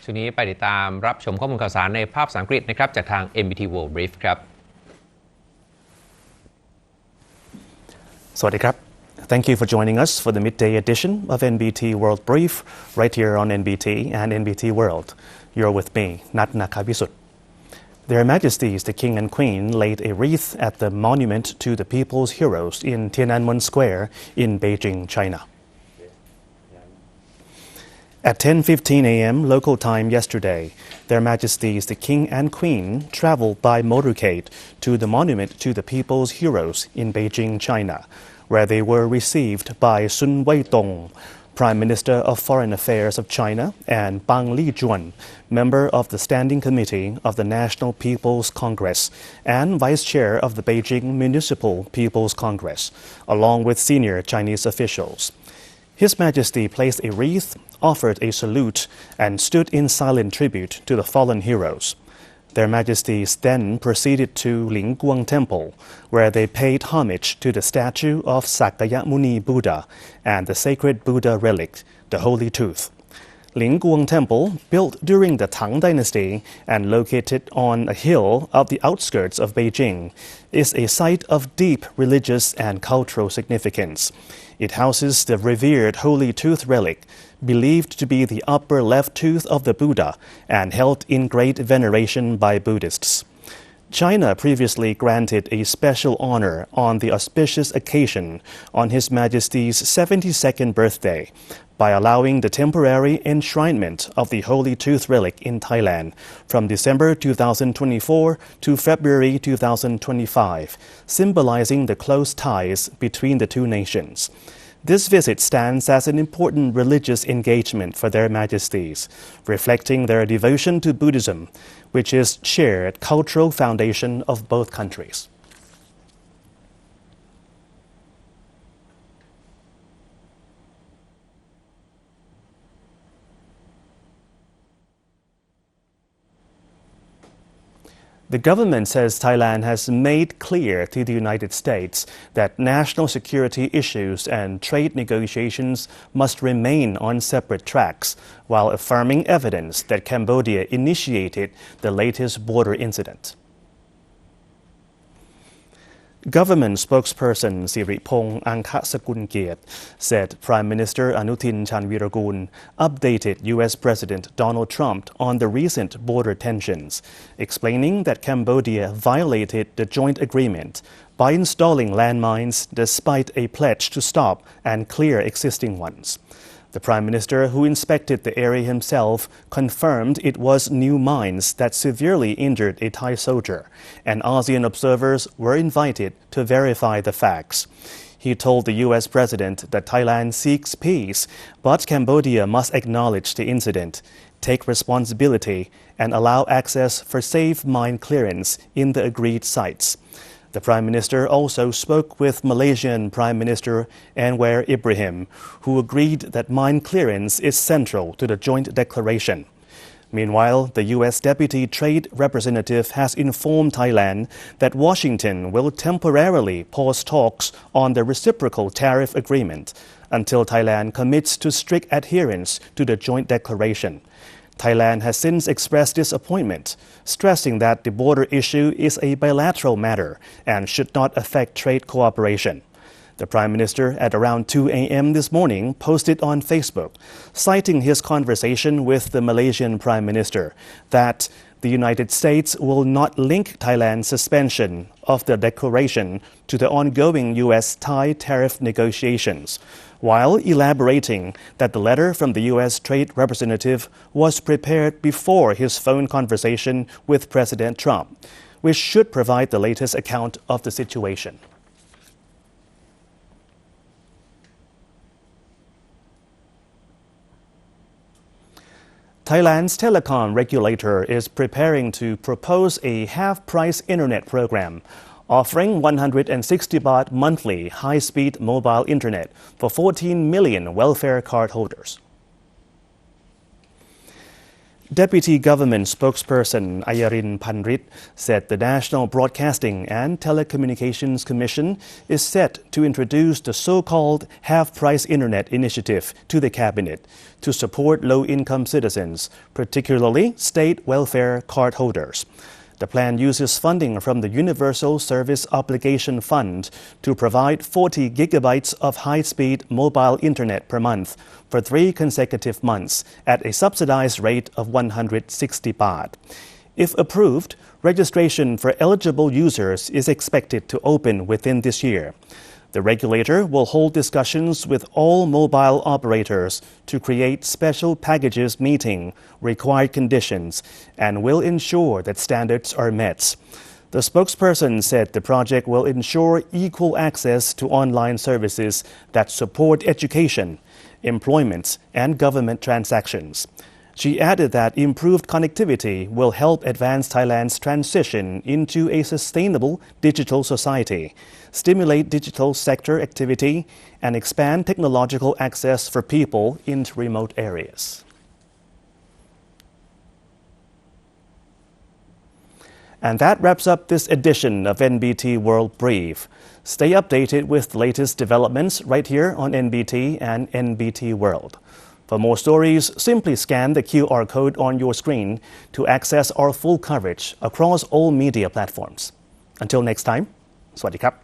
ช่วงนี้ไปติดตามรับชมข้อมูลข่าวสารในภาพภาษาอังกฤษนะครับจากทาง NBT World BRIEF ครับสวัสดีครับ Thank you for joining us for the midday edition of NBT World Brief right here on NBT and NBT World. You're with me, Nat Nakavisut. Their Majesties the King and Queen laid a wreath at the monument to the People's Heroes in Tiananmen Square in Beijing, China. At 10:15 a.m. local time yesterday, Their Majesties the King and Queen traveled by motorcade to the monument to the People's Heroes in Beijing, China, where they were received by Sun Weidong, Prime Minister of Foreign Affairs of China, and Bang Lijuan, member of the Standing Committee of the National People's Congress and Vice Chair of the Beijing Municipal People's Congress, along with senior Chinese officials. His Majesty placed a wreath, offered a salute, and stood in silent tribute to the fallen heroes. Their Majesties then proceeded to Lingguang Temple, where they paid homage to the statue of Sakya Muni Buddha and the sacred Buddha relic, the Holy Tooth. Lingguang Temple, built during the Tang Dynasty and located on a hill of the outskirts of Beijing, is a site of deep religious and cultural significance. It houses the revered Holy Tooth relic, believed to be the upper left tooth of the Buddha and held in great veneration by Buddhists. China previously granted a special honor on the auspicious occasion on His Majesty's 72nd birthday by allowing the temporary enshrinement of the Holy Tooth relic in Thailand from December 2024 to February 2025, symbolizing the close ties between the two nations. This visit stands as an important religious engagement for Their Majesties, reflecting their devotion to Buddhism, which is shared cultural foundation of both countries. The government says Thailand has made clear to the United States that national security issues and trade negotiations must remain on separate tracks, while affirming evidence that Cambodia initiated the latest border incident. Government spokesperson Siripong Angkasakul-Kiet said Prime Minister Anutin Chanviragul updated U.S. President Donald Trump on the recent border tensions, explaining that Cambodia violated the joint agreement by installing landmines despite a pledge to stop and clear existing ones. The Prime Minister, who inspected the area himself, confirmed it was new mines that severely injured a Thai soldier, and ASEAN observers were invited to verify the facts. He told the U.S. President that Thailand seeks peace, but Cambodia must acknowledge the incident, take responsibility, and allow access for safe mine clearance in the agreed sites. The Prime Minister also spoke with Malaysian Prime Minister Anwar Ibrahim, who agreed that mine clearance is central to the joint declaration. Meanwhile, the U.S. Deputy Trade Representative has informed Thailand that Washington will temporarily pause talks on the reciprocal tariff agreement until Thailand commits to strict adherence to the joint declaration. Thailand has since expressed disappointment, stressing that the border issue is a bilateral matter and should not affect trade cooperation. The Prime Minister, at around 2 a.m. this morning, posted on Facebook, citing his conversation with the Malaysian Prime Minister, that the United States will not link Thailand's suspension of the declaration to the ongoing U.S.-Thai tariff negotiations, while elaborating that the letter from the U.S. Trade Representative was prepared before his phone conversation with President Trump, which should provide the latest account of the situation. Thailand's telecom regulator is preparing to propose a half-price internet program offering 160 baht monthly high-speed mobile internet for 14 million welfare card holders. Deputy Government Spokesperson Ayarin Panrit said the National Broadcasting and Telecommunications Commission is set to introduce the so-called half-price internet initiative to the cabinet to support low-income citizens, particularly state welfare card holders. The plan uses funding from the Universal Service Obligation Fund to provide 40 gigabytes of high-speed mobile internet per month for 3 consecutive months at a subsidized rate of 160 baht. If approved, registration for eligible users is expected to open within this year. The regulator will hold discussions with all mobile operators to create special packages meeting required conditions and will ensure that standards are met. The spokesperson said the project will ensure equal access to online services that support education, employment, and government transactions. She added that improved connectivity will help advance Thailand's transition into a sustainable digital society, stimulate digital sector activity, and expand technological access for people in remote areas. And that wraps up this edition of NBT World Brief. Stay updated with the latest developments right here on NBT and NBT World. For more stories, simply scan the QR code on your screen to access our full coverage across all media platforms. Until next time, สวัสดีครับ